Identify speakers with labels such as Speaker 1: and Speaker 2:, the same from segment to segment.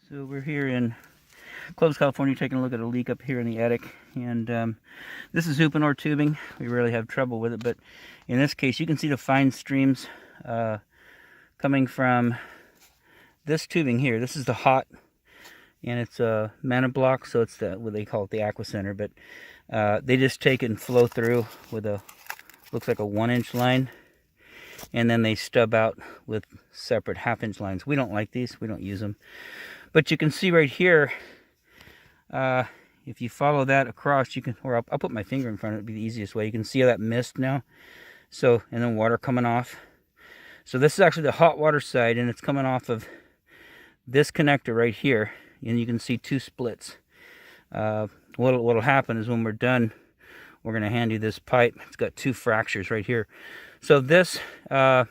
Speaker 1: So we're here in Clovis, California, taking a look at a leak up here in the attic, and this is Uponor tubing. We rarely have trouble with it, but in this case you can see the fine streams coming from this tubing here. This is the hot, and it's a mana block, so it's what they call it, the aqua center, but they just take it and flow through with a, looks like a 1-inch line, and then they stub out with separate 1/2-inch lines. We don't like these, we don't use them. But you can see right here, if you follow that across, you can, or I'll put my finger in front of it, it'd be the easiest way. You can see that mist now. So, and then water coming off. So this is actually the hot water side, and it's coming off of this connector right here. And you can see 2 splits. What'll happen is when we're done, we're going to hand you this pipe. It's got 2 fractures right here. So this, I'm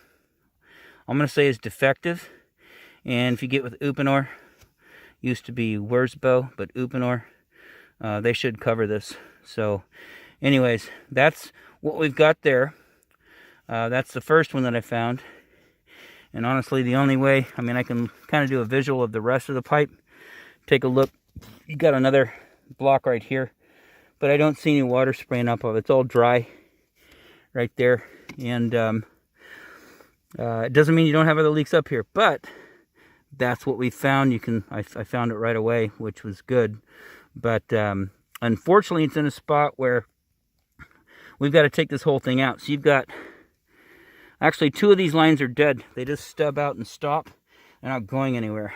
Speaker 1: going to say is defective. And if you get with Uponor, used to be Wurzbo, but Uponor, they should cover this. So anyways, that's what we've got there. That's the first one that I found. And honestly, the only way, I mean, I can kind of do a visual of the rest of the pipe. Take a look. You got another block right here, but I don't see any water spraying up of it. It's all dry right there. And it doesn't mean you don't have other leaks up here, but that's what we found. I found it right away, which was good. But unfortunately, it's in a spot where we've got to take this whole thing out. So you've got, actually 2 of these lines are dead. They just stub out and stop. They're not going anywhere.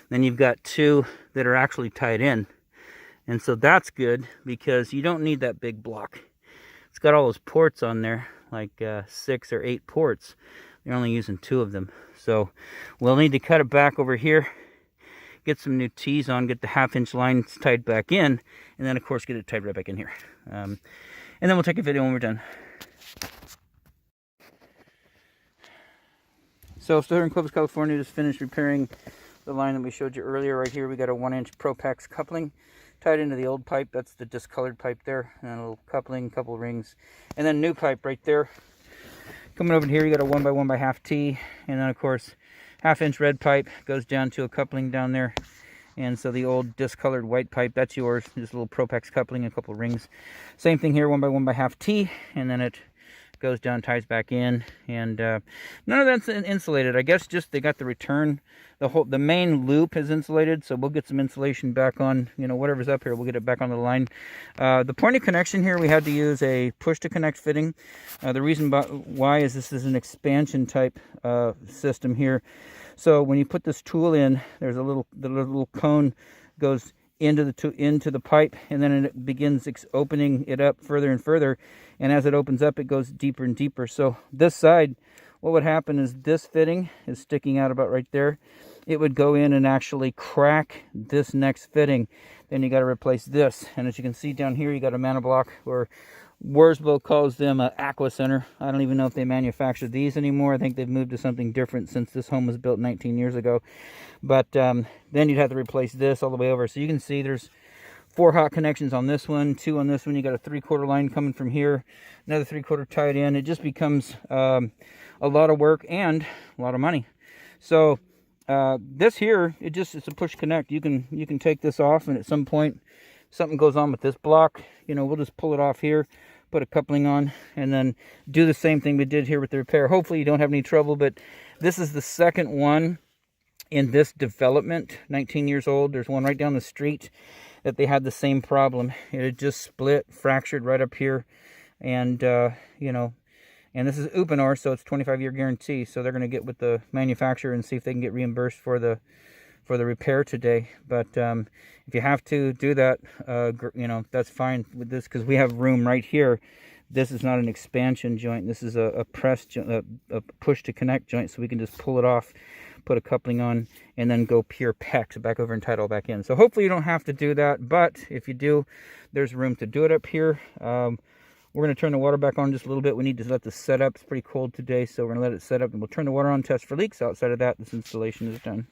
Speaker 1: Then you've got 2 that are actually tied in. And so that's good because you don't need that big block. It's got all those ports on there, like 6 or 8 ports. They're only using 2 of them. So we'll need to cut it back over here, get some new T's on, get the 1/2-inch lines tied back in, and then of course get it tied right back in here. And then we'll take a video when we're done. So still here in Clovis, California, just finished repairing the line that we showed you earlier. Right here we got a 1-inch Propax coupling tied into the old pipe. That's the discolored pipe there, and a little coupling, couple rings, and then new pipe right there. Coming over here, you got a 1x1.5 T, and then of course 1/2-inch red pipe goes down to a coupling down there. And so the old discolored white pipe, that's yours. Just a little Propax coupling, a couple of rings. Same thing here, 1x1.5 T, and then it goes down, ties back in, and none of that's insulated. I guess just they got the return. The main loop is insulated, so we'll get some insulation back on, you know, whatever's up here, we'll get it back on the line. The point of connection here, we had to use a push to connect fitting. The reason why is this is an expansion type system here. So when you put this tool in, there's the little cone goes into the pipe, and then it begins opening it up further and further, and as it opens up, it goes deeper and deeper. So this side, what would happen is this fitting is sticking out about right there. It would go in and actually crack this next fitting. Then you got to replace this, and as you can see down here, you got a mana block, or Wurzbo calls them an aqua center. I don't even know if they manufacture these anymore. I think they've moved to something different since this home was built 19 years ago. But then you'd have to replace this all the way over. So you can see there's 4 hot connections on this one, 2 on this one. You got a 3/4 line coming from here, another 3/4 tied in. It just becomes a lot of work and a lot of money. So this here, it's a push connect. You can take this off, and at some point something goes on with this block, you know, we'll just pull it off here, put a coupling on, and then do the same thing we did here with the repair. Hopefully you don't have any trouble, but this is the second one in this development, 19 years old. There's one right down the street that they had the same problem. It had just split, fractured right up here, and you know, and this is Uponor, so it's 25-year guarantee. So they're going to get with the manufacturer and see if they can get reimbursed for the repair today. But if you have to do that, you know, that's fine with this, because we have room right here. This is not an expansion joint. This is a press joint, a push to connect joint, so we can just pull it off, put a coupling on, and then go pure PEX back over and tie it all back in. So hopefully you don't have to do that, but if you do, there's room to do it up here. We're going to turn the water back on just a little bit. We need to let this set up. It's pretty cold today, so we're going to let it set up, and we'll turn the water on, test for leaks. Outside of that, this installation is done.